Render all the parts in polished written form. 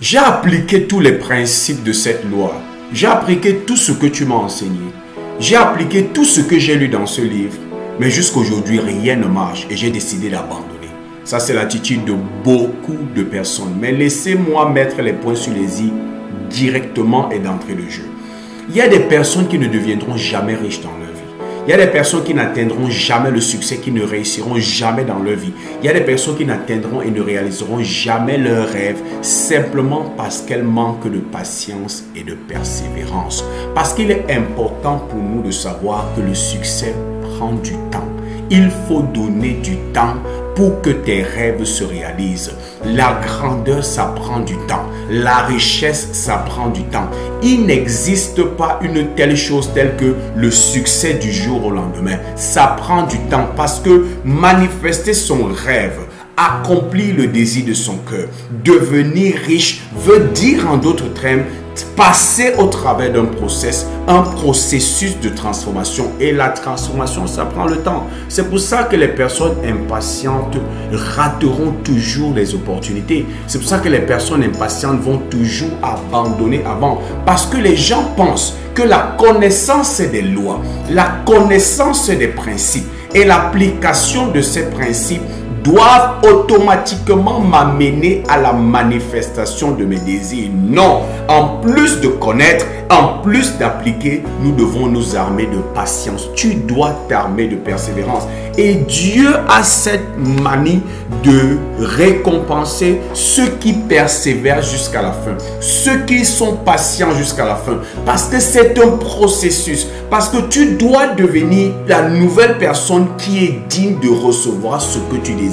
J'ai appliqué tous les principes de cette loi. J'ai appliqué tout ce que tu m'as enseigné. J'ai appliqué tout ce que j'ai lu dans ce livre. Mais jusqu'à aujourd'hui, rien ne marche et j'ai décidé d'abandonner. Ça, c'est l'attitude de beaucoup de personnes. Mais laissez-moi mettre les points sur les i directement et d'entrée de jeu. Il y a des personnes qui ne deviendront jamais riches dans leur vie. Il y a des personnes qui n'atteindront jamais le succès, qui ne réussiront jamais dans leur vie. Il y a des personnes qui n'atteindront et ne réaliseront jamais leurs rêves simplement parce qu'elles manquent de patience et de persévérance. Parce qu'il est important pour nous de savoir que le succès prend du temps. Il faut donner du temps pour que tes rêves se réalisent. La grandeur, ça prend du temps. La richesse, ça prend du temps. Il n'existe pas une telle chose telle que le succès du jour au lendemain. Ça prend du temps parce que manifester son rêve, accomplir le désir de son cœur, devenir riche veut dire en d'autres termes passer au travers d'un processus de transformation. Et la transformation, ça prend le temps. C'est pour ça que les personnes impatientes rateront toujours les opportunités. C'est pour ça que les personnes impatientes vont toujours abandonner avant. Parce que les gens pensent que la connaissance des lois, la connaissance des principes et l'application de ces principes doivent automatiquement m'amener à la manifestation de mes désirs. Non, en plus de connaître, en plus d'appliquer, nous devons nous armer de patience. Tu dois t'armer de persévérance. Et Dieu a cette manie de récompenser ceux qui persévèrent jusqu'à la fin. Ceux qui sont patients jusqu'à la fin. Parce que c'est un processus. Parce que tu dois devenir la nouvelle personne qui est digne de recevoir ce que tu désires.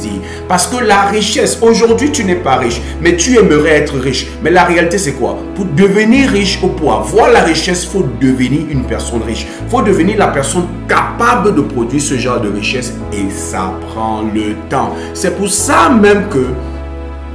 Parce que la richesse, aujourd'hui tu n'es pas riche, mais tu aimerais être riche. Mais la réalité c'est quoi? Pour devenir riche ou pour avoir la richesse, il faut devenir une personne riche. Il faut devenir la personne capable de produire ce genre de richesse et ça prend le temps. C'est pour ça même que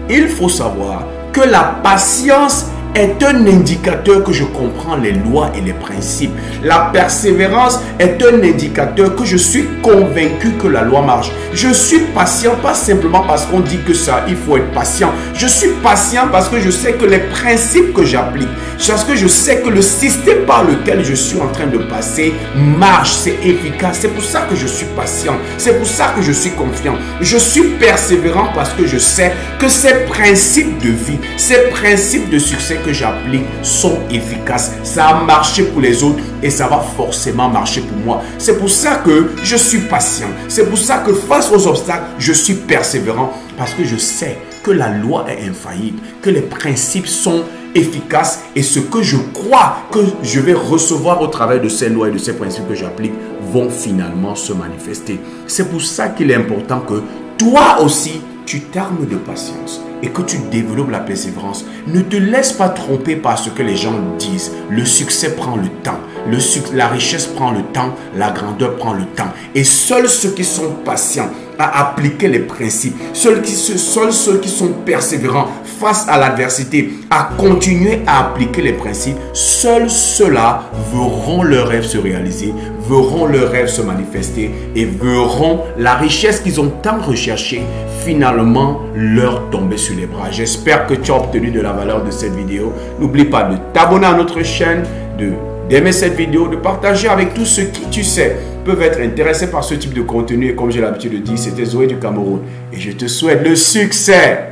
il faut savoir que la patience est un indicateur que je comprends les lois et les principes. La persévérance est un indicateur que je suis convaincu que la loi marche. Je suis patient pas simplement parce qu'on dit que ça, il faut être patient. Je suis patient parce que je sais que les principes que j'applique, parce que je sais que le système par lequel je suis en train de passer marche, c'est efficace. C'est pour ça que je suis patient. C'est pour ça que je suis confiant. Je suis persévérant parce que je sais que ces principes de vie, ces principes de succès que j'applique sont efficaces. Ça a marché pour les autres et ça va forcément marcher pour moi. C'est pour ça que je suis patient. C'est pour ça que face aux obstacles, je suis persévérant parce que je sais que la loi est infaillible, que les principes sont efficaces et ce que je crois que je vais recevoir au travers de ces lois et de ces principes que j'applique vont finalement se manifester. C'est pour ça qu'il est important que toi aussi, tu t'armes de patience et que tu développes la persévérance. Ne te laisse pas tromper par ce que les gens disent. Le succès prend le temps. La richesse prend le temps. La grandeur prend le temps. Et seuls ceux qui sont patients à appliquer les principes, seuls ceux qui sont persévérants face à l'adversité, à continuer à appliquer les principes, seuls ceux-là verront leurs rêves se réaliser, verront leurs rêves se manifester et verront la richesse qu'ils ont tant recherchée finalement leur tomber sur les bras. J'espère que tu as obtenu de la valeur de cette vidéo. N'oublie pas de t'abonner à notre chaîne, d'aimer cette vidéo, de partager avec tous ceux qui, tu sais, peuvent être intéressés par ce type de contenu. Et comme j'ai l'habitude de dire, c'était Zoé du Cameroun. Et je te souhaite le succès.